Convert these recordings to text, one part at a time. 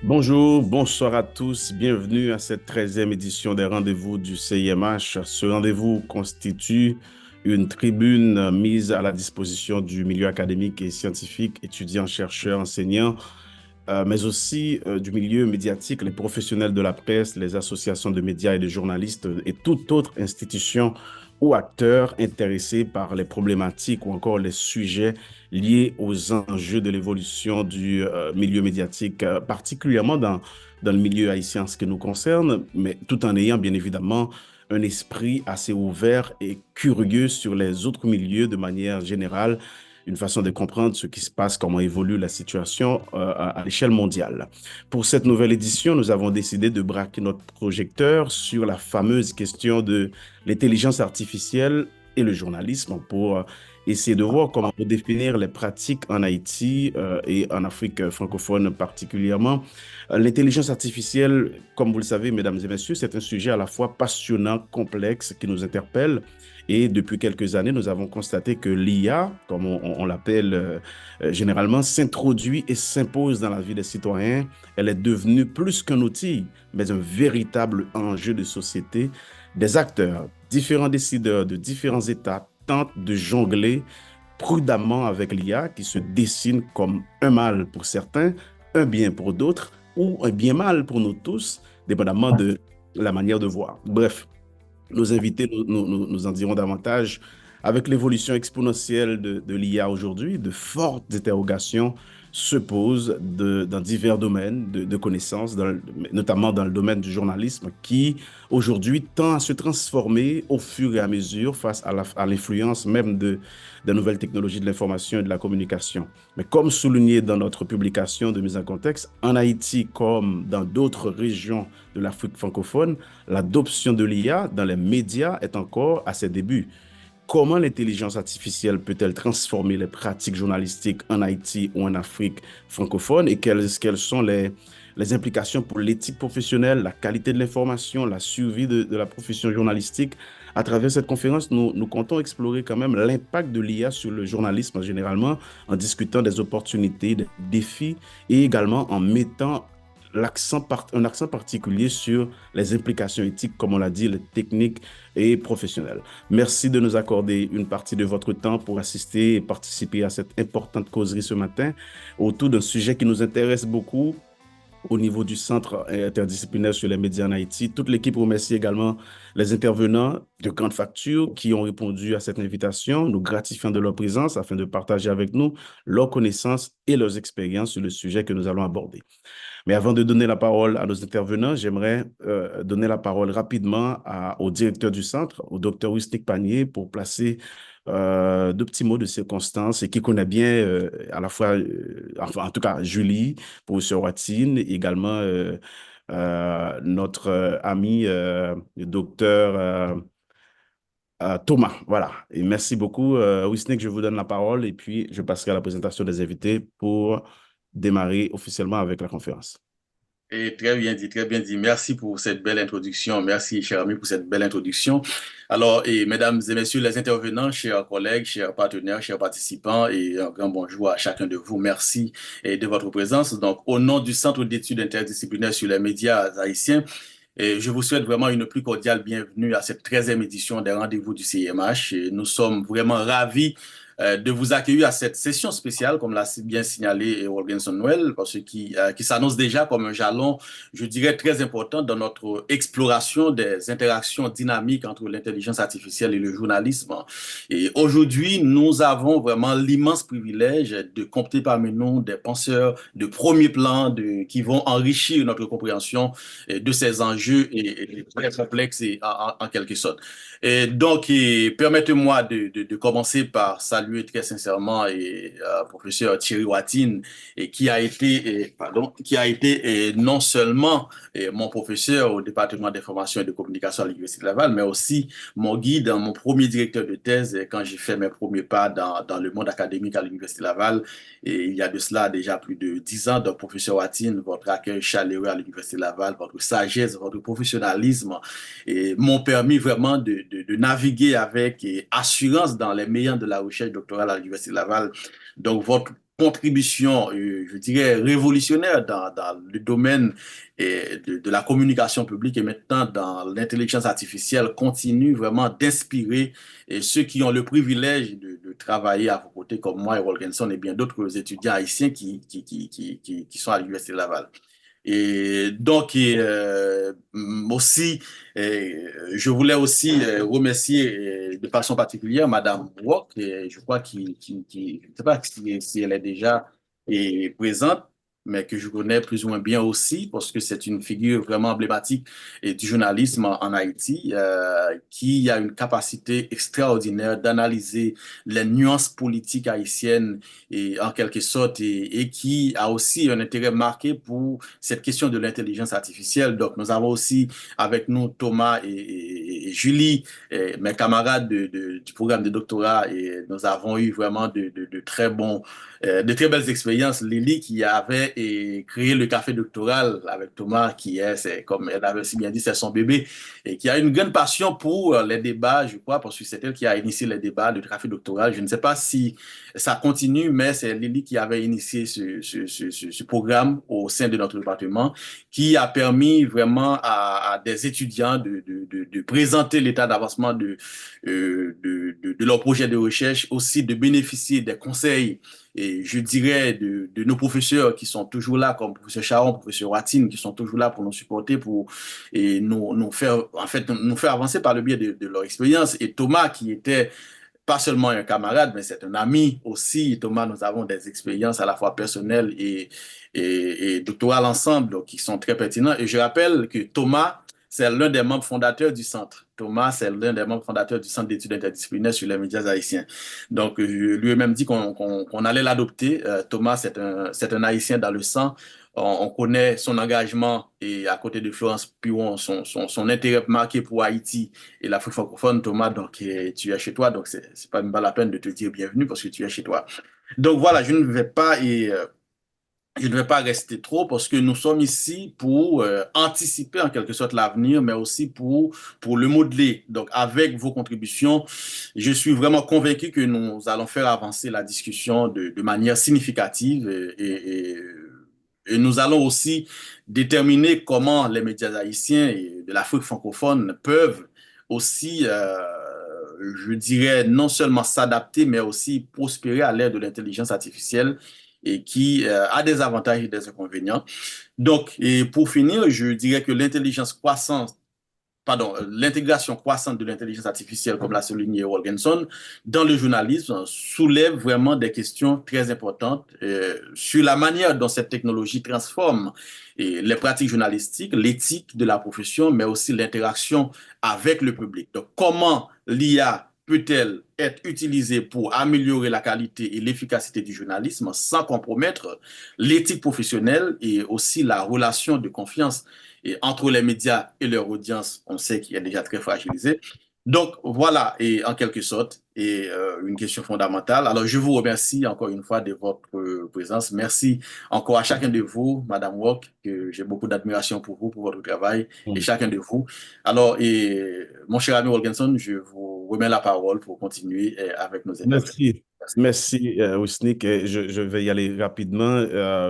Bonjour, bonsoir à tous. Bienvenue à cette 13e édition des rendez-vous du CIMH. Ce rendez-vous constitue une tribune mise à la disposition du milieu académique et scientifique, étudiants, chercheurs, enseignants, mais aussi du milieu médiatique, les professionnels de la presse, les associations de médias et de journalistes et toute autre institution ou acteurs intéressés par les problématiques ou encore les sujets liés aux enjeux de l'évolution du milieu médiatique, particulièrement dans le milieu haïtien en ce qui nous concerne, mais tout en ayant bien évidemment un esprit assez ouvert et curieux sur les autres milieux de manière générale, une façon de comprendre ce qui se passe, comment évolue la situation à l'échelle mondiale. Pour cette nouvelle édition, nous avons décidé de braquer notre projecteur sur la fameuse question de l'intelligence artificielle et le journalisme pour essayer de voir comment définir les pratiques en Haïti et en Afrique francophone particulièrement. L'intelligence artificielle, comme vous le savez, mesdames et messieurs, c'est un sujet à la fois passionnant, complexe, qui nous interpelle. Et depuis quelques années, nous avons constaté que l'IA, comme on l'appelle généralement, s'introduit et s'impose dans la vie des citoyens. Elle est devenue plus qu'un outil, mais un véritable enjeu de société. Des acteurs, différents décideurs de différents États tentent de jongler prudemment avec l'IA qui se dessine comme un mal pour certains, un bien pour d'autres ou un bien mal pour nous tous, dépendamment de la manière de voir. Bref, nos invités nous en diront davantage. Avec l'évolution exponentielle de l'IA aujourd'hui, de fortes interrogations se posent dans divers domaines de connaissances, notamment dans le domaine du journalisme, qui aujourd'hui tend à se transformer au fur et à mesure face à l'influence même des nouvelles technologies de l'information et de la communication. Mais comme souligné dans notre publication de mise en contexte, en Haïti comme dans d'autres régions de l'Afrique francophone, l'adoption de l'IA dans les médias est encore à ses débuts. Comment l'intelligence artificielle peut-elle transformer les pratiques journalistiques en Haïti ou en Afrique francophone et quelles sont les implications pour l'éthique professionnelle, la qualité de l'information, la survie de la profession journalistique? À travers cette conférence, nous comptons explorer quand même l'impact de l'IA sur le journalisme généralement en discutant des opportunités, des défis et également en mettant un accent particulier sur les implications éthiques, comme on l'a dit, les techniques et professionnelles. Merci de nous accorder une partie de votre temps pour assister et participer à cette importante causerie ce matin autour d'un sujet qui nous intéresse beaucoup au niveau du Centre interdisciplinaire sur les médias en Haïti. Toute l'équipe remercie également les intervenants de grande facture qui ont répondu à cette invitation, nous gratifiant de leur présence afin de partager avec nous leurs connaissances et leurs expériences sur le sujet que nous allons aborder. Mais avant de donner la parole à nos intervenants, j'aimerais donner la parole rapidement au directeur du centre, au docteur Wisnik Panier, pour placer deux petits mots de circonstance et qui connaît bien à la fois, enfin, en tout cas, Julie, professeur Watine, également notre ami le docteur Thomas. Voilà. Et merci beaucoup. Wisnik, je vous donne la parole et puis je passerai à la présentation des invités pour démarrer officiellement avec la conférence. Et très bien dit, très bien dit. Merci pour cette belle introduction. Merci, cher ami, pour cette belle introduction. Alors, mesdames et messieurs les intervenants, chers collègues, chers partenaires, chers participants, et un grand bonjour à chacun de vous. Merci de votre présence. Donc, au nom du Centre d'études interdisciplinaires sur les médias haïtiens, je vous souhaite vraiment une plus cordiale bienvenue à cette 13e édition des rendez-vous du CIMH. Et nous sommes vraiment ravis de vous accueillir à cette session spéciale, comme l'a si bien signalé Wolgenson Noël, parce qui s'annonce déjà comme un jalon, je dirais, très important dans notre exploration des interactions dynamiques entre l'intelligence artificielle et le journalisme. Et aujourd'hui, nous avons vraiment l'immense privilège de compter parmi nous des penseurs de premier plan qui vont enrichir notre compréhension de ces enjeux très complexes en quelque sorte. Et donc, permettez-moi de commencer par saluer très sincèrement professeur Thierry Watine, qui a été non seulement mon professeur au département d'information et de communication à l'Université de Laval, mais aussi mon guide, mon premier directeur de thèse quand j'ai fait mes premiers pas dans le monde académique à l'Université de Laval. Et il y a de cela déjà plus de 10 ans. Donc, professeur Watine, votre accueil chaleureux à l'Université de Laval, votre sagesse, votre professionnalisme m'ont permis vraiment de naviguer avec assurance dans les meilleurs de la recherche doctorale à l'Université de Laval. Donc, votre contribution, je dirais, révolutionnaire dans le domaine de la communication publique et maintenant dans l'intelligence artificielle continue vraiment d'inspirer ceux qui ont le privilège de travailler à vos côtés, comme moi et Wolkenson et bien d'autres étudiants haïtiens qui sont à l'Université Laval. Et donc, aussi, je voulais aussi remercier de façon particulière Madame Wok, je crois je ne sais pas si elle est déjà présente, mais que je connais plus ou moins bien aussi, parce que c'est une figure vraiment emblématique du journalisme en Haïti, qui a une capacité extraordinaire d'analyser les nuances politiques haïtiennes et en quelque sorte, et qui a aussi un intérêt marqué pour cette question de l'intelligence artificielle. Donc, nous avons aussi avec nous Thomas et Julie, mes camarades du programme de doctorat, et nous avons eu vraiment de très de très belles expériences. Lily qui avait créé le café doctoral avec Thomas, c'est comme elle avait si bien dit, c'est son bébé, et qui a une grande passion pour les débats, je crois, parce que c'est elle qui a initié les débats de café doctoral. Je ne sais pas si ça continue, mais c'est Lily qui avait initié ce programme au sein de notre département, qui a permis vraiment à des étudiants de présenter l'état d'avancement de leur projet de recherche, aussi de bénéficier des conseils et je dirais de nos professeurs qui sont toujours là, comme professeur Charon, professeur Watine, qui sont toujours là pour nous supporter, pour nous faire, en fait, nous faire avancer par le biais de leur expérience. Et Thomas, qui était pas seulement un camarade, mais c'est un ami aussi. Thomas, nous avons des expériences à la fois personnelles et doctorales ensemble donc, qui sont très pertinentes. Et je rappelle que Thomas, c'est l'un des membres fondateurs du centre. Thomas, c'est l'un des membres fondateurs du centre d'études interdisciplinaires sur les médias haïtiens. Donc, je lui ai même dit qu'on allait l'adopter. Thomas, c'est un Haïtien dans le sang. On connaît son engagement et à côté de Florence Piron, son intérêt marqué pour Haïti et l'Afrique francophone, Thomas, donc tu es chez toi, donc c'est pas même pas la peine de te dire bienvenue parce que tu es chez toi. Donc voilà, je ne vais pas rester trop parce que nous sommes ici pour anticiper en quelque sorte l'avenir, mais aussi pour le modeler. Donc avec vos contributions, je suis vraiment convaincu que nous allons faire avancer la discussion de manière significative et nous allons aussi déterminer comment les médias haïtiens et de l'Afrique francophone peuvent aussi, je dirais, non seulement s'adapter, mais aussi prospérer à l'ère de l'intelligence artificielle et qui a des avantages et des inconvénients. Donc, et pour finir, je dirais que l'intégration croissante de l'intelligence artificielle, comme l'a souligné Wolgenson, dans le journalisme soulève vraiment des questions très importantes sur la manière dont cette technologie transforme les pratiques journalistiques, l'éthique de la profession, mais aussi l'interaction avec le public. Donc, comment l'IA peut-elle être utilisée pour améliorer la qualité et l'efficacité du journalisme sans compromettre l'éthique professionnelle et aussi la relation de confiance et entre les médias et leur audience, on sait qu'il est déjà très fragilisé. Donc voilà, et en quelque sorte, une question fondamentale. Alors je vous remercie encore une fois de votre présence. Merci encore à chacun de vous, Madame Wok, que j'ai beaucoup d'admiration pour vous, pour votre travail, et chacun de vous. Alors, mon cher ami Wolgenson, je vous remets la parole pour continuer avec nos interventions. Merci. Merci. Merci, Ousnik. Je vais y aller rapidement.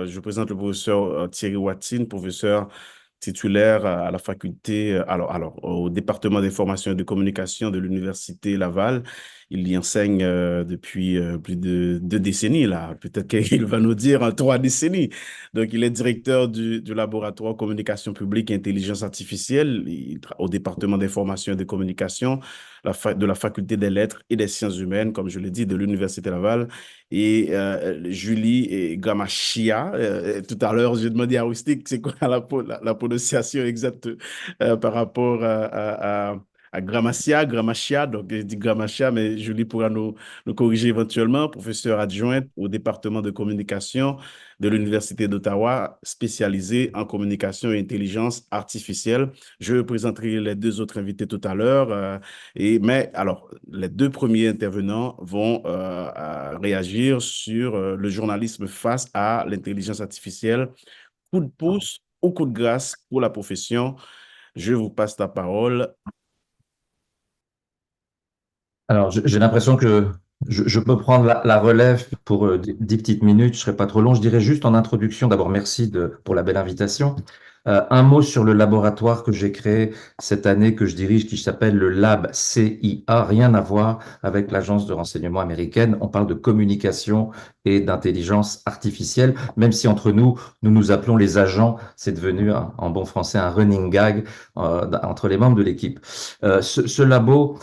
Je présente le professeur Thierry Watine, professeur titulaire à la faculté, au département d'information et de communication de l'Université Laval. Il y enseigne depuis plus de 2 décennies, là. Peut-être qu'il va nous dire en 3 décennies. Donc, il est directeur du laboratoire communication publique et intelligence artificielle au département d'information et de communication de la faculté des lettres et des sciences humaines, comme je l'ai dit, de l'Université Laval. Et Julie et Gamachia, tout à l'heure, j'ai demandé à Rustic c'est quoi la prononciation exacte par rapport à Gramachia, donc je dis Gramachia, mais Julie pourra nous corriger éventuellement, professeure adjointe au département de communication de l'Université d'Ottawa, spécialisée en communication et intelligence artificielle. Je présenterai les 2 autres invités tout à l'heure. Mais alors, les 2 premiers intervenants vont réagir sur le journalisme face à l'intelligence artificielle. Coup de pouce ou coup de grâce pour la profession. Je vous passe la parole. Alors, j'ai l'impression que Je peux prendre la relève pour 10 petites minutes, je ne serai pas trop long. Je dirais juste en introduction, d'abord merci pour la belle invitation. Un mot sur le laboratoire que j'ai créé cette année, que je dirige, qui s'appelle le Lab CIA, rien à voir avec l'agence de renseignement américaine. On parle de communication et d'intelligence artificielle, même si entre nous, nous nous appelons les agents, c'est devenu en bon français un running gag entre les membres de l'équipe. Ce labo,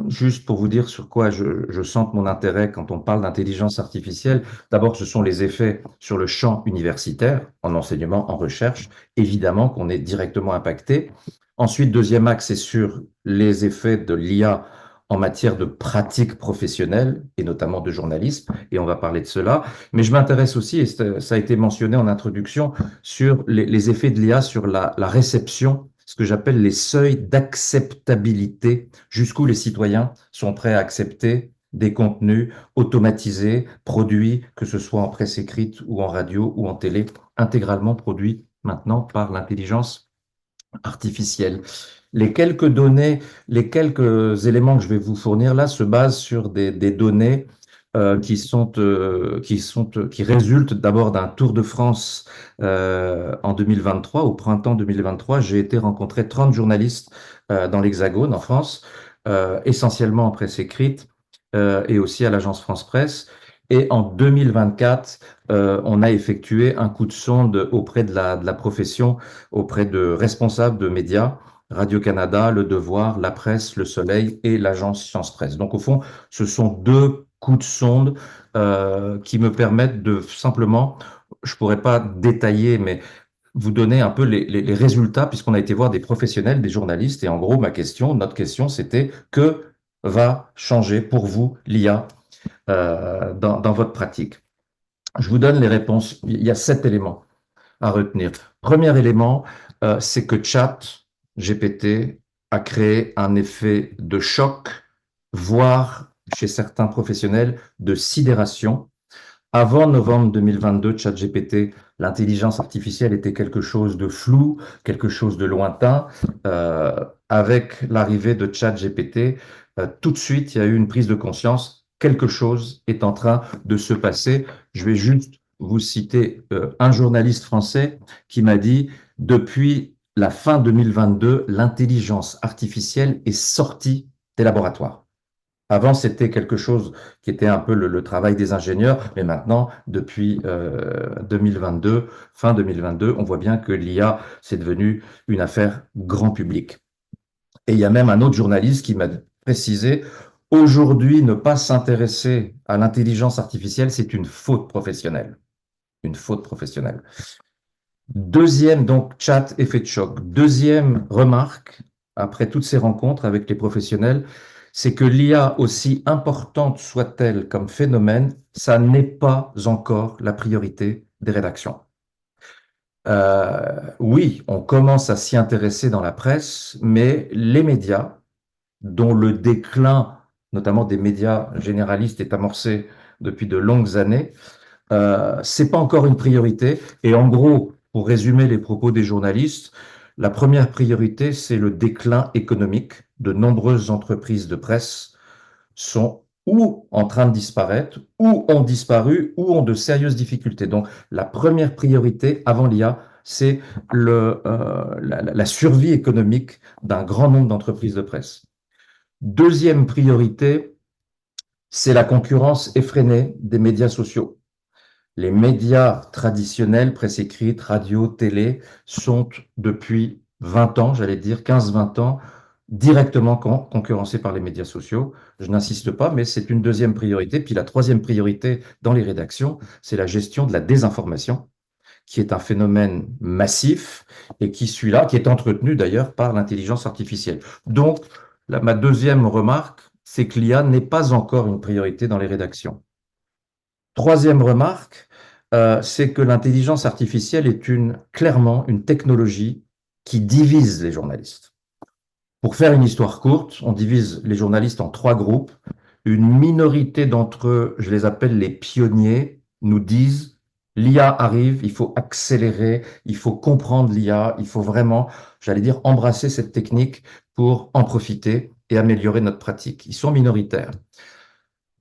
juste pour vous dire sur quoi je sens mon intérêt quand on parle d'intelligence artificielle, d'abord, ce sont les effets sur le champ universitaire, en enseignement, en recherche, évidemment qu'on est directement impacté. Ensuite, deuxième axe, c'est sur les effets de l'IA en matière de pratique professionnelle et notamment de journalisme, et on va parler de cela. Mais je m'intéresse aussi, et ça a été mentionné en introduction, sur les effets de l'IA sur la réception, ce que j'appelle les seuils d'acceptabilité, jusqu'où les citoyens sont prêts à accepter des contenus automatisés, produits, que ce soit en presse écrite ou en radio ou en télé, intégralement produits maintenant par l'intelligence artificielle. Les quelques données, les quelques éléments que je vais vous fournir là se basent sur des données qui résultent d'abord d'un Tour de France en 2023. Au printemps 2023, j'ai été rencontrer 30 journalistes dans l'Hexagone, en France, essentiellement en presse écrite et aussi à l'agence France Presse. Et en 2024, on a effectué un coup de sonde auprès de la profession, auprès de responsables de médias, Radio-Canada, Le Devoir, La Presse, Le Soleil et l'agence Science Presse. Donc au fond, ce sont deux coups de sonde qui me permettent de simplement, je pourrais pas détailler, mais vous donner un peu les résultats, puisqu'on a été voir des professionnels, des journalistes, et en gros, notre question, c'était que va changer pour vous l'IA dans votre pratique? Je vous donne les réponses. Il y a 7 éléments à retenir. Premier élément, c'est que ChatGPT a créé un effet de choc, voire chez certains professionnels de sidération. Avant novembre 2022, ChatGPT, l'intelligence artificielle était quelque chose de flou, quelque chose de lointain. Avec l'arrivée de ChatGPT, tout de suite, il y a eu une prise de conscience. Quelque chose est en train de se passer. Je vais juste vous citer un journaliste français qui m'a dit, depuis la fin 2022, l'intelligence artificielle est sortie des laboratoires. Avant, c'était quelque chose qui était un peu le travail des ingénieurs, mais maintenant, depuis 2022, fin 2022, on voit bien que l'IA, c'est devenu une affaire grand public. Et il y a même un autre journaliste qui m'a précisé, aujourd'hui, ne pas s'intéresser à l'intelligence artificielle, c'est une faute professionnelle. Une faute professionnelle. Deuxième, donc, chat effet de choc. Deuxième remarque, après toutes ces rencontres avec les professionnels, c'est que l'IA, aussi importante soit-elle comme phénomène, ça n'est pas encore la priorité des rédactions. Oui, on commence à s'y intéresser dans la presse, mais les médias, dont le déclin, notamment des médias généralistes, est amorcé depuis de longues années, c'est pas encore une priorité. Et en gros, pour résumer les propos des journalistes, la première priorité, c'est le déclin économique. De nombreuses entreprises de presse sont ou en train de disparaître, ou ont disparu, ou ont de sérieuses difficultés. Donc, la première priorité avant l'IA, c'est la survie économique d'un grand nombre d'entreprises de presse. Deuxième priorité, c'est la concurrence effrénée des médias sociaux. Les médias traditionnels, presse écrite, radio, télé, sont depuis 20 ans, j'allais dire 15-20 ans, directement concurrencés par les médias sociaux. Je n'insiste pas, mais c'est une deuxième priorité. Puis la troisième priorité dans les rédactions, c'est la gestion de la désinformation, qui est un phénomène massif et qui, celui-là, qui est entretenu d'ailleurs par l'intelligence artificielle. Donc, ma deuxième remarque, c'est que l'IA n'est pas encore une priorité dans les rédactions. Troisième remarque, c'est que l'intelligence artificielle est clairement une technologie qui divise les journalistes. Pour faire une histoire courte, on divise les journalistes en 3 groupes. Une minorité d'entre eux, je les appelle les pionniers, nous disent l'IA arrive, il faut accélérer, il faut comprendre l'IA, il faut vraiment, j'allais dire, embrasser cette technique pour en profiter et améliorer notre pratique. Ils sont minoritaires.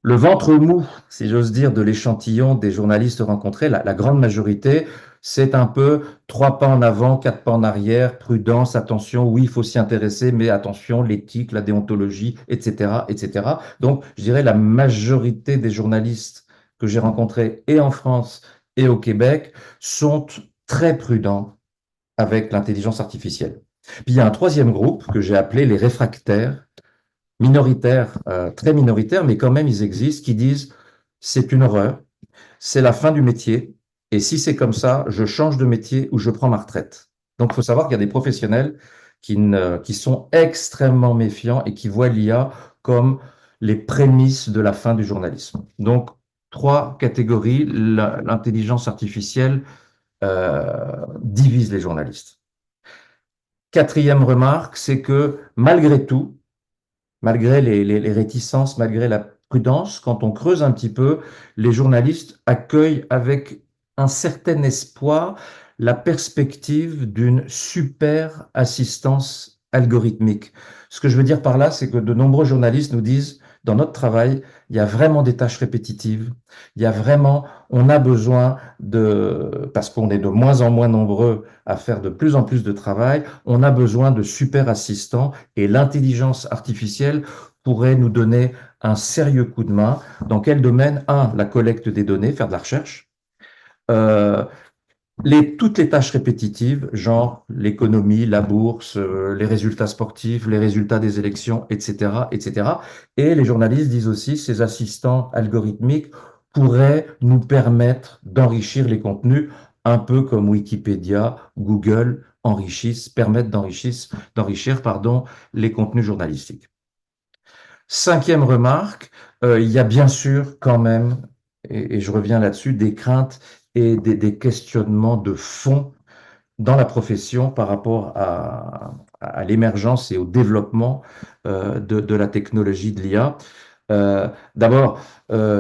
le ventre mou, si j'ose dire, de l'échantillon des journalistes rencontrés, la grande majorité, c'est un peu 3 pas en avant, 4 pas en arrière, prudence, attention, oui, il faut s'y intéresser, mais attention, l'éthique, la déontologie, etc., etc. Donc, je dirais la majorité des journalistes que j'ai rencontrés et en France et au Québec sont très prudents avec l'intelligence artificielle. Puis il y a un troisième groupe que j'ai appelé les réfractaires, minoritaires, très minoritaires, mais quand même ils existent, qui disent c'est une horreur, c'est la fin du métier, et si c'est comme ça, je change de métier ou je prends ma retraite. Donc il faut savoir qu'il y a des professionnels qui sont extrêmement méfiants et qui voient l'IA comme les prémices de la fin du journalisme. Donc, 3 catégories, l'intelligence artificielle divise les journalistes. Quatrième remarque, c'est que malgré tout, malgré les réticences, malgré la prudence, quand on creuse un petit peu, les journalistes accueillent avec un certain espoir la perspective d'une super assistance algorithmique. Ce que je veux dire par là, c'est que de nombreux journalistes nous disent, dans notre travail, il y a vraiment des tâches répétitives, il y a vraiment, on a besoin parce qu'on est de moins en moins nombreux à faire de plus en plus de travail, on a besoin de super assistants et l'intelligence artificielle pourrait nous donner un sérieux coup de main. Dans quel domaine? Un, la collecte des données, faire de la recherche. Euh, toutes les tâches répétitives, genre l'économie, la bourse, les résultats sportifs, les résultats des élections, etc., etc. Et les journalistes disent aussi, ces assistants algorithmiques pourraient nous permettre d'enrichir les contenus, un peu comme Wikipédia, Google permettent d'enrichir, pardon, les contenus journalistiques. Cinquième remarque, il y a bien sûr quand même, et je reviens là-dessus, des craintes et des questionnements de fond dans la profession par rapport à l'émergence et au développement de la technologie de l'IA. D'abord,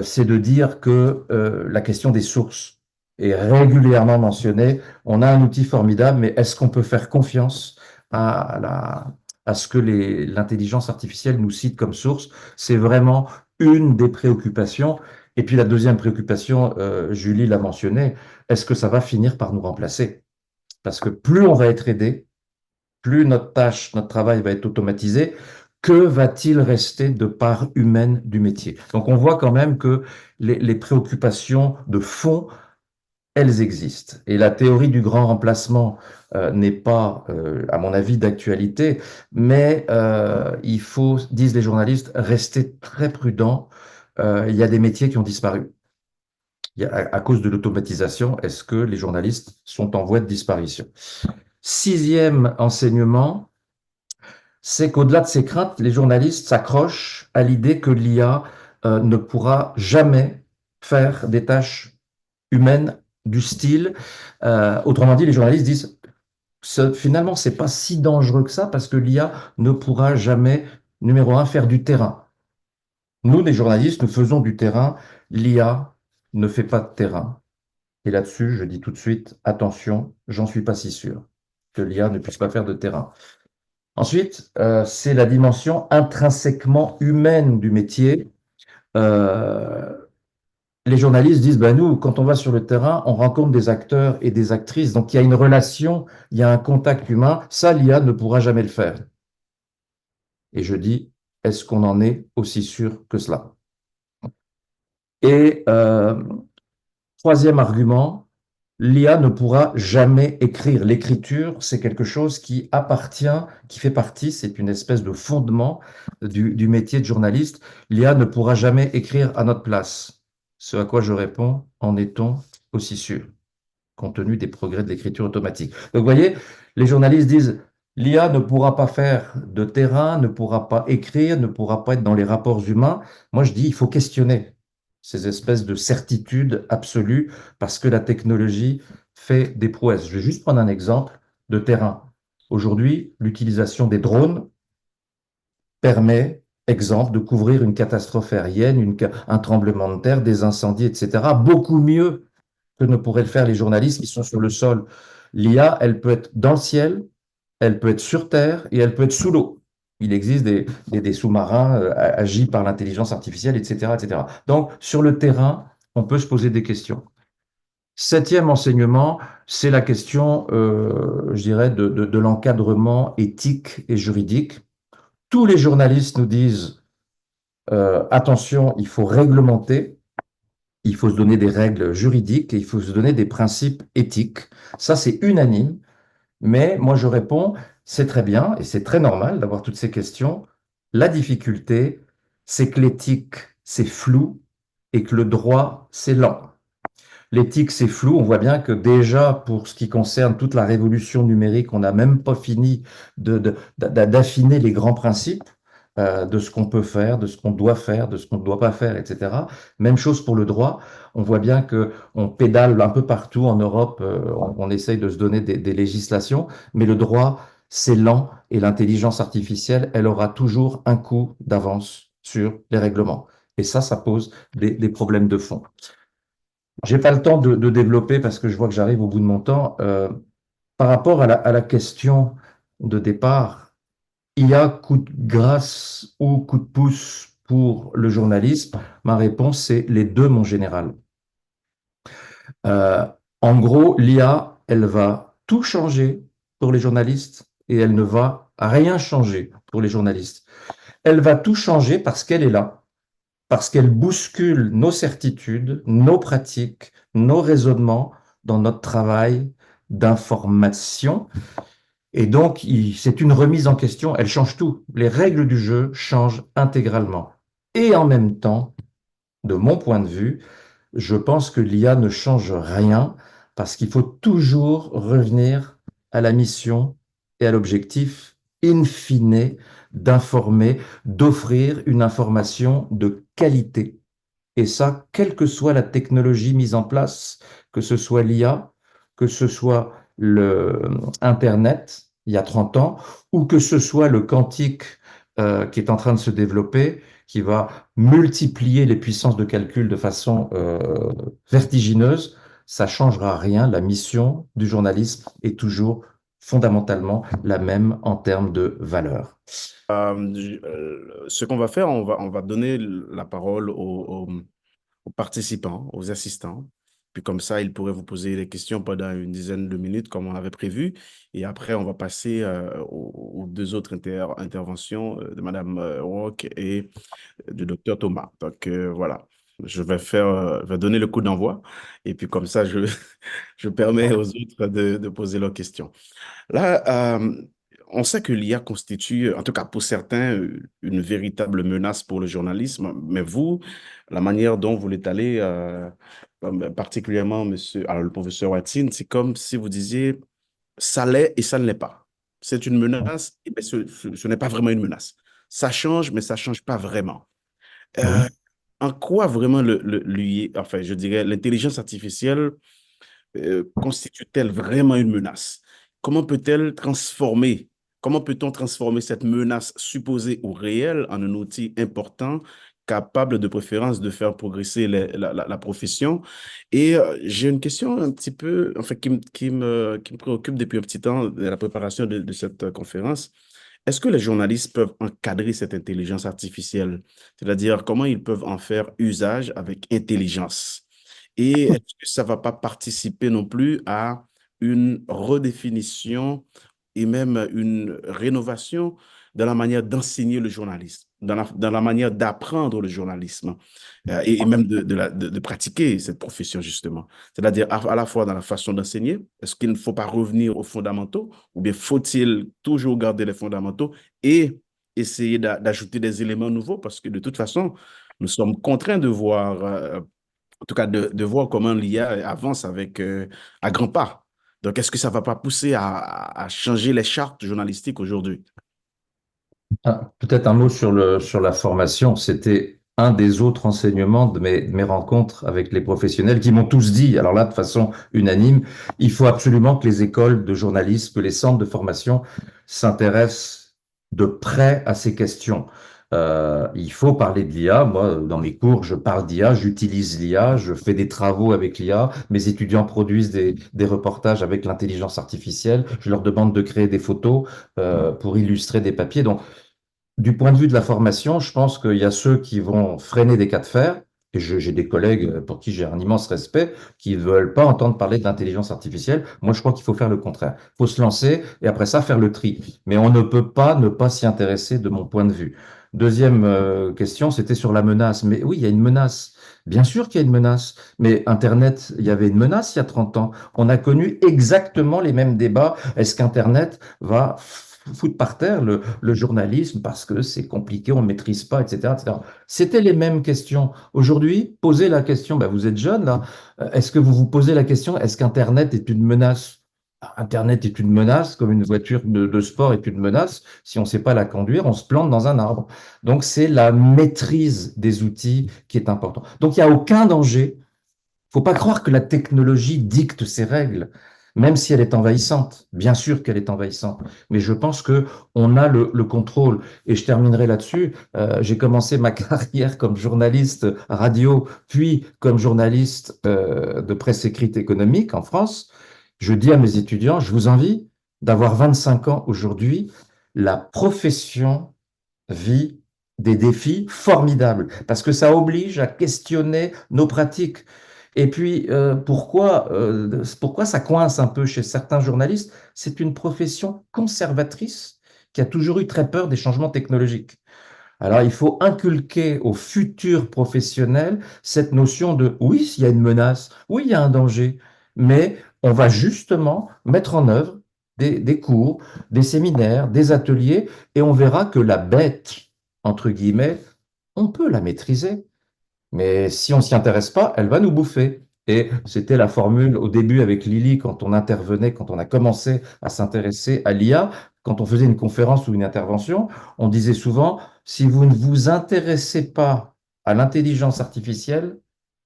c'est de dire que la question des sources est régulièrement mentionnée. On a un outil formidable, mais est-ce qu'on peut faire confiance à ce que l'intelligence artificielle nous cite comme source? C'est vraiment une des préoccupations. Et puis la deuxième préoccupation, Julie l'a mentionné, est-ce que ça va finir par nous remplacer? Parce que plus on va être aidé, plus notre tâche, notre travail va être automatisé, que va-t-il rester de part humaine du métier? Donc on voit quand même que les préoccupations de fond, elles existent. Et la théorie du grand remplacement n'est pas, à mon avis, d'actualité, mais il faut, disent les journalistes, rester très prudent. Il y a des métiers qui ont disparu. À cause de l'automatisation, est-ce que les journalistes sont en voie de disparition? Sixième enseignement, c'est qu'au-delà de ces craintes, les journalistes s'accrochent à l'idée que l'IA ne pourra jamais faire des tâches humaines du style. Autrement dit, les journalistes disent finalement, c'est pas si dangereux que ça parce que l'IA ne pourra jamais, numéro un, faire du terrain. Nous, les journalistes, nous faisons du terrain. L'IA ne fait pas de terrain. Et là-dessus, je dis tout de suite, attention, j'en suis pas si sûr que l'IA ne puisse pas faire de terrain. Ensuite, c'est la dimension intrinsèquement humaine du métier. Euh, les journalistes disent, ben nous, quand on va sur le terrain, on rencontre des acteurs et des actrices, donc il y a une relation, il y a un contact humain, ça, l'IA ne pourra jamais le faire. Et je dis, est-ce qu'on en est aussi sûr que cela? Et troisième argument, l'IA ne pourra jamais écrire. L'écriture, c'est quelque chose qui appartient, qui fait partie, c'est une espèce de fondement du métier de journaliste. L'IA ne pourra jamais écrire à notre place. Ce à quoi je réponds, en est-on aussi sûr, compte tenu des progrès de l'écriture automatique? Donc, vous voyez, les journalistes disent, l'IA ne pourra pas faire de terrain, ne pourra pas écrire, ne pourra pas être dans les rapports humains. Moi, je dis, il faut questionner ces espèces de certitudes absolues parce que la technologie fait des prouesses. Je vais juste prendre un exemple de terrain. Aujourd'hui, l'utilisation des drones permet, exemple, de couvrir une catastrophe aérienne, un tremblement de terre, des incendies, etc., beaucoup mieux que ne pourraient le faire les journalistes qui sont sur le sol. L'IA, elle peut être dans le ciel, elle peut être sur terre et elle peut être sous l'eau. Il existe des sous-marins agis par l'intelligence artificielle, etc., etc. Donc, sur le terrain, on peut se poser des questions. Septième enseignement, c'est la question, je dirais, de l'encadrement éthique et juridique. Tous les journalistes nous disent, attention, il faut réglementer, il faut se donner des règles juridiques et il faut se donner des principes éthiques. Ça, c'est unanime. Mais moi, je réponds, c'est très bien et c'est très normal d'avoir toutes ces questions. La difficulté, c'est que l'éthique, c'est flou et que le droit, c'est lent. L'éthique, c'est flou. On voit bien que déjà, pour ce qui concerne toute la révolution numérique, on n'a même pas fini d'affiner les grands principes de ce qu'on peut faire, de ce qu'on doit faire, de ce qu'on ne doit pas faire, etc. Même chose pour le droit. On voit bien que on pédale un peu partout en Europe. On essaye de se donner des législations, mais le droit, c'est lent et l'intelligence artificielle, elle aura toujours un coup d'avance sur les règlements. Et ça pose des problèmes de fond. J'ai pas le temps de développer parce que je vois que j'arrive au bout de mon temps. Par rapport à la question de départ, il y a coup de grâce ou coup de pouce pour le journalisme? Ma réponse, c'est les deux, mon général. Euh, En gros, l'IA, elle va tout changer pour les journalistes et elle ne va rien changer pour les journalistes. Elle va tout changer parce qu'elle est là, parce qu'elle bouscule nos certitudes, nos pratiques, nos raisonnements dans notre travail d'information. Et donc, c'est une remise en question, elle change tout. Les règles du jeu changent intégralement. Et en même temps, de mon point de vue, je pense que l'IA ne change rien parce qu'il faut toujours revenir à la mission et à l'objectif in fine d'informer, d'offrir une information de qualité. Et ça, quelle que soit la technologie mise en place, que ce soit l'IA, que ce soit le Internet il y a 30 ans, ou que ce soit le quantique qui est en train de se développer, qui va multiplier les puissances de calcul de façon vertigineuse, ça changera rien. La mission du journalisme est toujours fondamentalement la même en termes de valeur. Ce qu'on va faire, on va donner la parole aux participants, aux assistants. Puis comme ça, ils pourraient vous poser des questions pendant une dizaine de minutes, comme on avait prévu. Et après, on va passer aux deux autres interventions de Madame Rock et du docteur Thomas. Donc voilà, je vais donner le coup d'envoi. Et puis comme ça, je permets aux autres de poser leurs questions. Là, on sait que l'IA constitue, en tout cas pour certains, une véritable menace pour le journalisme. Mais vous, la manière dont vous l'étalez, particulièrement alors le professeur Watine, c'est comme si vous disiez ça l'est et ça ne l'est pas. C'est une menace, mais ce n'est pas vraiment une menace. Ça change, mais ça ne change pas vraiment. Oui. Euh, En quoi vraiment enfin, je dirais, l'intelligence artificielle constitue-t-elle vraiment une menace? Comment peut-elle transformer, comment peut-on transformer cette menace supposée ou réelle en un outil important, capable de préférence de faire progresser la profession? Et j'ai une question un petit peu, enfin, qui me préoccupe depuis un petit temps de la préparation de cette conférence. Est-ce que les journalistes peuvent encadrer cette intelligence artificielle? C'est-à-dire, comment ils peuvent en faire usage avec intelligence? Et est-ce que ça ne va pas participer non plus à une redéfinition et même une rénovation dans la manière d'enseigner le journalisme, dans la manière d'apprendre le journalisme et même de pratiquer cette profession, justement. C'est-à-dire à la fois dans la façon d'enseigner, est-ce qu'il ne faut pas revenir aux fondamentaux ou bien faut-il toujours garder les fondamentaux et essayer d'ajouter des éléments nouveaux parce que de toute façon, nous sommes contraints de voir en tout cas de voir comment l'IA avance à grands pas. Donc, est-ce que ça ne va pas pousser à changer les chartes journalistiques aujourd'hui? Ah, peut-être un mot sur la formation. C'était un des autres enseignements de mes rencontres avec les professionnels qui m'ont tous dit, alors là, de façon unanime, il faut absolument que les écoles de journalisme, que les centres de formation s'intéressent de près à ces questions. Il faut parler de l'IA. Moi, dans mes cours, je parle d'IA, j'utilise l'IA, je fais des travaux avec l'IA. Mes étudiants produisent des reportages avec l'intelligence artificielle. Je leur demande de créer des photos pour illustrer des papiers. Donc, Du point de vue de la formation, je pense qu'il y a ceux qui vont freiner des cas de fer, et j'ai des collègues pour qui j'ai un immense respect, qui ne veulent pas entendre parler d'intelligence artificielle. Moi, je crois qu'il faut faire le contraire. Il faut se lancer et après ça, faire le tri. Mais on ne peut pas ne pas s'y intéresser de mon point de vue. Deuxième question, c'était sur la menace. Mais oui, il y a une menace. Bien sûr qu'il y a une menace. Mais Internet, il y avait une menace il y a 30 ans. On a connu exactement les mêmes débats. Est-ce qu'Internet va foutre par terre le journalisme parce que c'est compliqué, on ne maîtrise pas, etc., etc. C'était les mêmes questions. Aujourd'hui, posez la question, ben vous êtes jeune là, est-ce que vous vous posez la question, est-ce qu'Internet est une menace? Internet est une menace, comme une voiture de sport est une menace. Si on ne sait pas la conduire, on se plante dans un arbre. Donc, c'est la maîtrise des outils qui est important. Donc, il n'y a aucun danger. Faut pas croire que la technologie dicte ses règles, même si elle est envahissante. Bien sûr qu'elle est envahissante, mais je pense que on a le contrôle. Et je terminerai là-dessus. J'ai commencé ma carrière comme journaliste radio, puis comme journaliste de presse écrite économique en France. Je dis à mes étudiants, je vous envie d'avoir 25 ans aujourd'hui. La profession vit des défis formidables parce que ça oblige à questionner nos pratiques. Et puis, pourquoi ça coince un peu chez certains journalistes? C'est une profession conservatrice qui a toujours eu très peur des changements technologiques. Alors, il faut inculquer aux futurs professionnels cette notion de oui, il y a une menace, oui, il y a un danger, mais on va justement mettre en œuvre des cours, des séminaires, des ateliers, et on verra que la bête, entre guillemets, on peut la maîtriser. Mais si on s'y intéresse pas, elle va nous bouffer. Et c'était la formule au début avec Lily quand on intervenait, quand on a commencé à s'intéresser à l'IA, quand on faisait une conférence ou une intervention, on disait souvent, si vous ne vous intéressez pas à l'intelligence artificielle,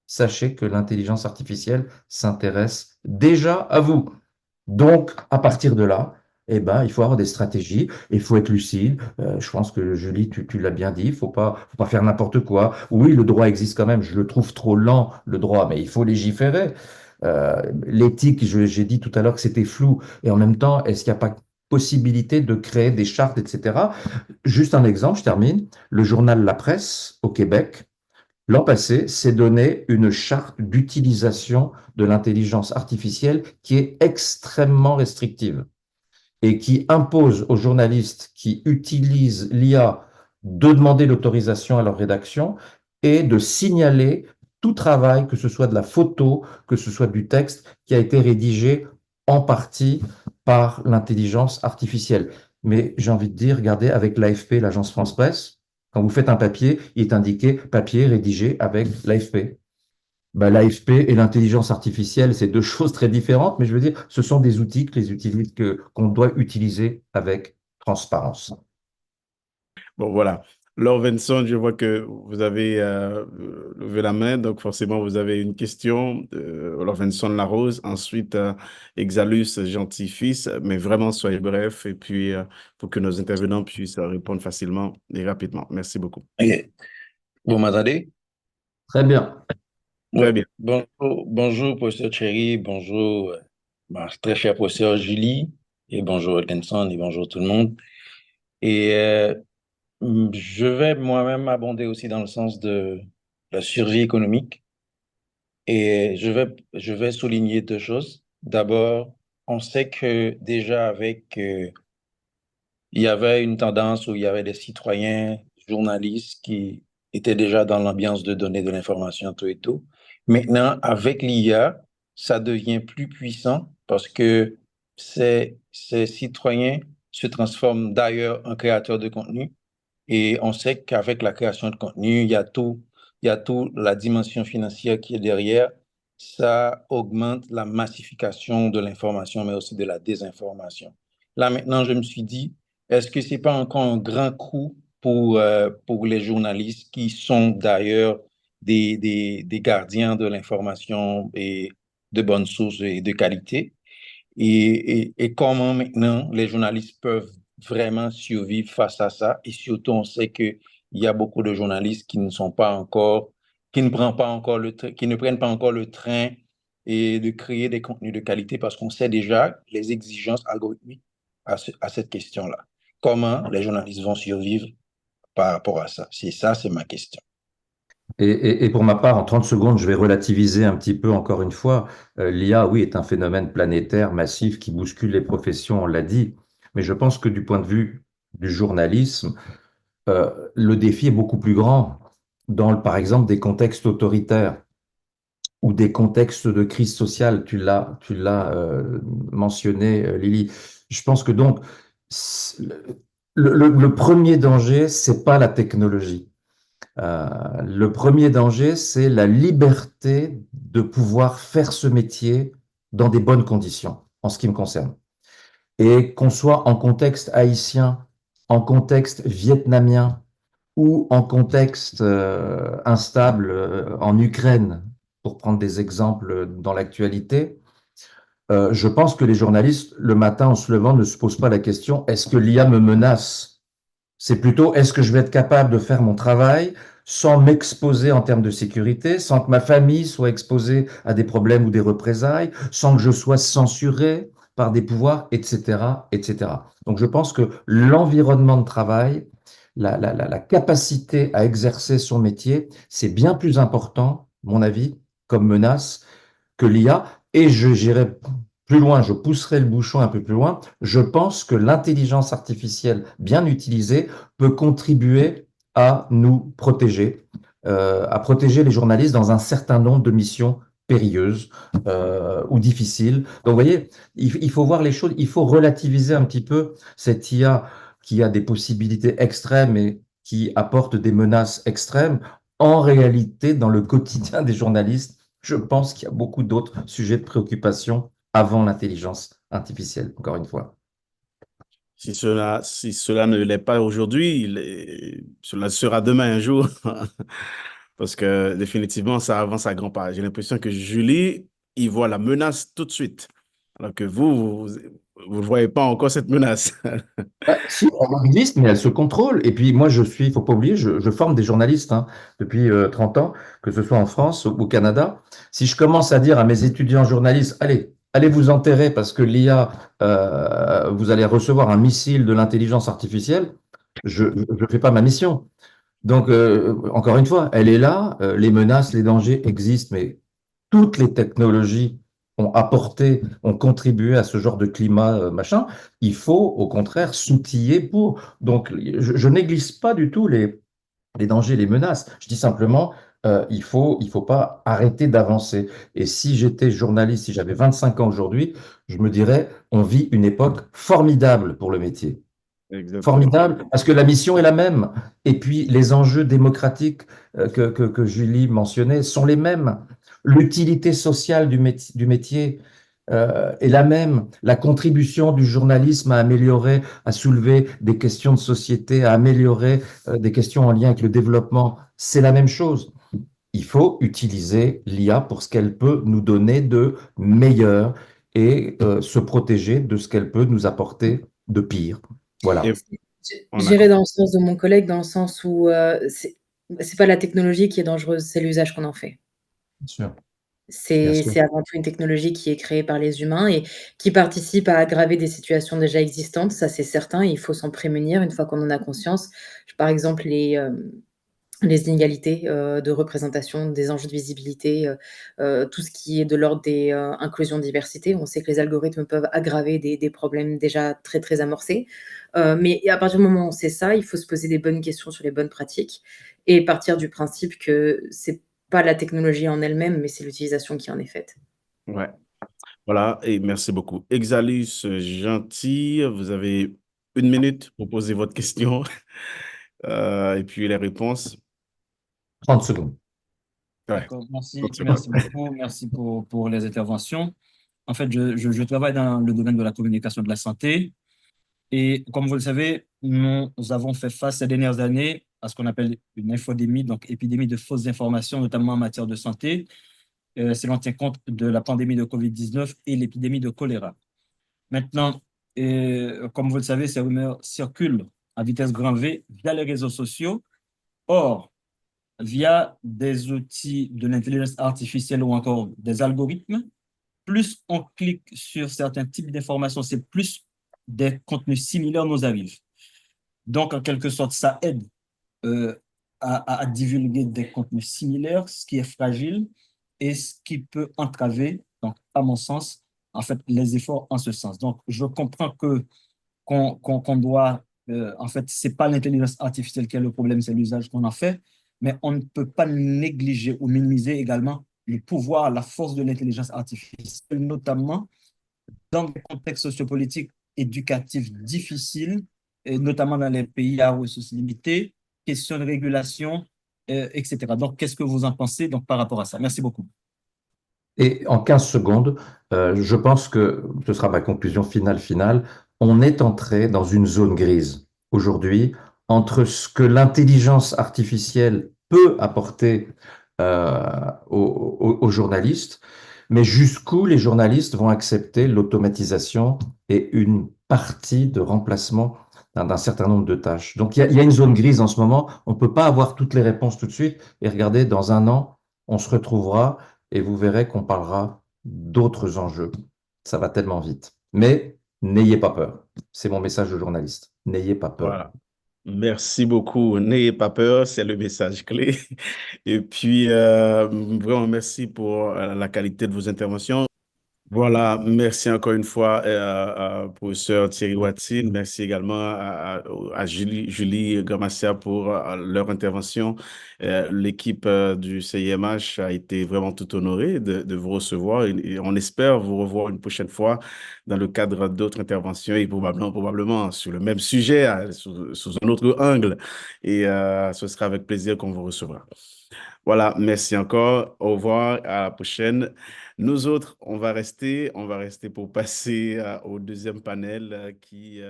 sachez que l'intelligence artificielle s'intéresse déjà à vous. Donc, à partir de là, eh ben, il faut avoir des stratégies, il faut être lucide. Je pense que Julie, tu l'as bien dit, faut pas faire n'importe quoi. Oui, le droit existe quand même. Je le trouve trop lent, le droit, mais il faut légiférer. L'éthique, j'ai dit tout à l'heure que c'était flou. Et en même temps, est-ce qu'il n'y a pas possibilité de créer des chartes, etc. Juste un exemple, je termine. Le journal La Presse au Québec l'an passé, s'est donné une charte d'utilisation de l'intelligence artificielle qui est extrêmement restrictive et qui impose aux journalistes qui utilisent l'IA de demander l'autorisation à leur rédaction et de signaler tout travail, que ce soit de la photo, que ce soit du texte, qui a été rédigé en partie par l'intelligence artificielle. Mais j'ai envie de dire, regardez, avec l'AFP, l'agence France-Presse, quand vous faites un papier, il est indiqué papier rédigé avec l'AFP. Ben, l'AFP et l'intelligence artificielle, c'est deux choses très différentes, mais je veux dire, ce sont des outils qu'on doit utiliser avec transparence. Bon, voilà. Alors, Vincent, je vois que vous avez levé la main, donc forcément, vous avez une question. Alors, Vincent Larose, ensuite Exalus Gentil-Fils, mais vraiment, soyez bref, et puis pour que nos intervenants puissent répondre facilement et rapidement. Merci beaucoup. Ok. Vous m'entendez? Très bien. Très Oui. bien. Bonjour, professeur Thierry, bonjour, ma très cher professeur Julie, et bonjour Edinson, et bonjour tout le monde. Et je vais moi-même abonder aussi dans le sens de la survie économique. Et je vais souligner deux choses. D'abord, on sait que déjà il y avait une tendance où il y avait des citoyens, journalistes qui étaient déjà dans l'ambiance de donner de l'information, tout et tout. Maintenant, avec l'IA, ça devient plus puissant parce que ces citoyens se transforment d'ailleurs en créateurs de contenu. Et on sait qu'avec la création de contenu, il y a tout la dimension financière qui est derrière. Ça augmente la massification de l'information, mais aussi de la désinformation. Là, maintenant, je me suis dit, est-ce que c'est pas encore un grand coup pour les journalistes qui sont d'ailleurs des gardiens de l'information et de bonnes sources et de qualité? Et comment maintenant les journalistes peuvent vraiment survivre face à ça? Et surtout, on sait qu'il y a beaucoup de journalistes qui ne sont pas encore, qui ne prennent pas encore qui ne prennent pas encore le train et de créer des contenus de qualité parce qu'on sait déjà les exigences algorithmiques à cette question-là. Comment les journalistes vont survivre par rapport à ça? C'est ma question. Et pour ma part, en 30 secondes, je vais relativiser un petit peu encore une fois. L'IA, oui, est un phénomène planétaire, massif, qui bouscule les professions, on l'a dit. Mais je pense que du point de vue du journalisme, le défi est beaucoup plus grand par exemple, des contextes autoritaires ou des contextes de crise sociale. Tu l'as mentionné, Lily. Je pense que donc, le premier danger, c'est pas la technologie. Le premier danger, c'est la liberté de pouvoir faire ce métier dans des bonnes conditions, en ce qui me concerne. Et qu'on soit en contexte haïtien, en contexte vietnamien ou en contexte instable en Ukraine, pour prendre des exemples dans l'actualité, je pense que les journalistes, le matin en se levant, ne se posent pas la question, est-ce que l'IA me menace? C'est plutôt, est-ce que je vais être capable de faire mon travail sans m'exposer en termes de sécurité, sans que ma famille soit exposée à des problèmes ou des représailles, sans que je sois censuré par des pouvoirs, etc., etc. Donc je pense que l'environnement de travail, la capacité à exercer son métier, c'est bien plus important, à mon avis, comme menace, que l'IA. Et j'irai plus loin, je pousserai le bouchon un peu plus loin. Je pense que l'intelligence artificielle bien utilisée peut contribuer à nous protéger, à protéger les journalistes dans un certain nombre de missions périlleuses ou difficiles. Donc, vous voyez, il faut voir les choses, il faut relativiser un petit peu cette IA qui a des possibilités extrêmes et qui apporte des menaces extrêmes. En réalité, dans le quotidien des journalistes, je pense qu'il y a beaucoup d'autres sujets de préoccupation avant l'intelligence artificielle, encore une fois. Si cela ne l'est pas aujourd'hui, cela sera demain un jour. Parce que définitivement, ça avance à grands pas. J'ai l'impression que Julie, il voit la menace tout de suite. Alors que vous ne voyez pas encore cette menace. Si, elle existe, mais elle se contrôle. Et puis moi, il faut pas oublier, je forme des journalistes depuis 30 ans, que ce soit en France ou au Canada. Si je commence à dire à mes étudiants journalistes, allez vous enterrer parce que l'IA, vous allez recevoir un missile de l'intelligence artificielle, je ne fais pas ma mission. Donc, encore une fois, elle est là, les menaces, les dangers existent, mais toutes les technologies ont contribué à ce genre de climat, machin. Il faut, au contraire, s'outiller pour. Donc, je néglige pas du tout les dangers, les menaces. Je dis simplement, il faut pas arrêter d'avancer. Et si j'étais journaliste, si j'avais 25 ans aujourd'hui, je me dirais, on vit une époque formidable pour le métier. Exactement. Formidable, parce que la mission est la même. Et puis, les enjeux démocratiques que Julie mentionnait sont les mêmes. L'utilité sociale du métier est la même. La contribution du journalisme à améliorer, à soulever des questions de société, à améliorer des questions en lien avec le développement, c'est la même chose. Il faut utiliser l'IA pour ce qu'elle peut nous donner de meilleur et se protéger de ce qu'elle peut nous apporter de pire. Et Voilà. on a J'irais dans le sens de mon collègue, dans le sens où c'est pas la technologie qui est dangereuse, c'est l'usage qu'on en fait. Bien sûr, bien C'est sûr. avant tout une technologie qui est créée par les humains et qui participe à aggraver des situations déjà existantes, ça c'est certain, il faut s'en prémunir une fois qu'on en a conscience. Par exemple, les inégalités de représentation, des enjeux de visibilité, tout ce qui est de l'ordre des inclusion, diversité. On sait que les algorithmes peuvent aggraver des problèmes déjà très, très amorcés. Mais à partir du moment où on sait ça, il faut se poser des bonnes questions sur les bonnes pratiques et partir du principe que c'est pas la technologie en elle-même, mais c'est l'utilisation qui en est faite. Ouais, voilà, et merci beaucoup. Exalus, gentil, vous avez 1 minute pour poser votre question et puis les réponses. 30 secondes. Ouais, D'accord, merci, 30 secondes. merci beaucoup, merci pour les interventions. En fait, je travaille dans le domaine de la communication de la santé et comme vous le savez, nous avons fait face ces dernières années à ce qu'on appelle une infodémie, donc épidémie de fausses informations, notamment en matière de santé, si l'on tient compte de la pandémie de Covid-19 et l'épidémie de choléra. Maintenant, comme vous le savez, ces rumeurs circulent à vitesse grand V via les réseaux sociaux. Or, via des outils de l'intelligence artificielle ou encore des algorithmes, plus on clique sur certains types d'informations, c'est plus des contenus similaires nous arrivent. Donc, en quelque sorte, ça aide euh, à divulguer des contenus similaires, ce qui est fragile et ce qui peut entraver, donc, à mon sens, en fait, les efforts en ce sens. Donc, je comprends qu'on doit, en fait, c'est pas l'intelligence artificielle qui est le problème, c'est l'usage qu'on en fait, mais on ne peut pas négliger ou minimiser également le pouvoir, la force de l'intelligence artificielle, notamment dans des contextes sociopolitiques éducatifs difficiles, et notamment dans les pays à ressources limitées, question de régulation, etc. Donc, qu'est-ce que vous en pensez donc, par rapport à ça? Merci beaucoup. Et en 15 secondes, je pense que ce sera ma conclusion finale. On est entré dans une zone grise aujourd'hui entre ce que l'intelligence artificielle peut apporter aux journalistes, mais jusqu'où les journalistes vont accepter l'automatisation et une partie de remplacement d'un certain nombre de tâches. Donc il y a une zone grise en ce moment. On ne peut pas avoir toutes les réponses tout de suite. Et regardez, dans un an, on se retrouvera et vous verrez qu'on parlera d'autres enjeux. Ça va tellement vite. Mais n'ayez pas peur. C'est mon message aux journalistes. N'ayez pas peur. Voilà. Merci beaucoup. N'ayez pas peur, c'est le message clé. Et puis, vraiment, merci pour la qualité de vos interventions. Voilà, merci encore une fois, professeur Thierry Watine. Merci également à Julie Gramassia pour leur intervention. L'équipe du CIMH a été vraiment tout honorée de vous recevoir et on espère vous revoir une prochaine fois dans le cadre d'autres interventions et probablement sur le même sujet, sous un autre angle. Et ce sera avec plaisir qu'on vous recevra. Voilà, merci encore. Au revoir, à la prochaine. Nous autres, on va rester pour passer au deuxième panel qui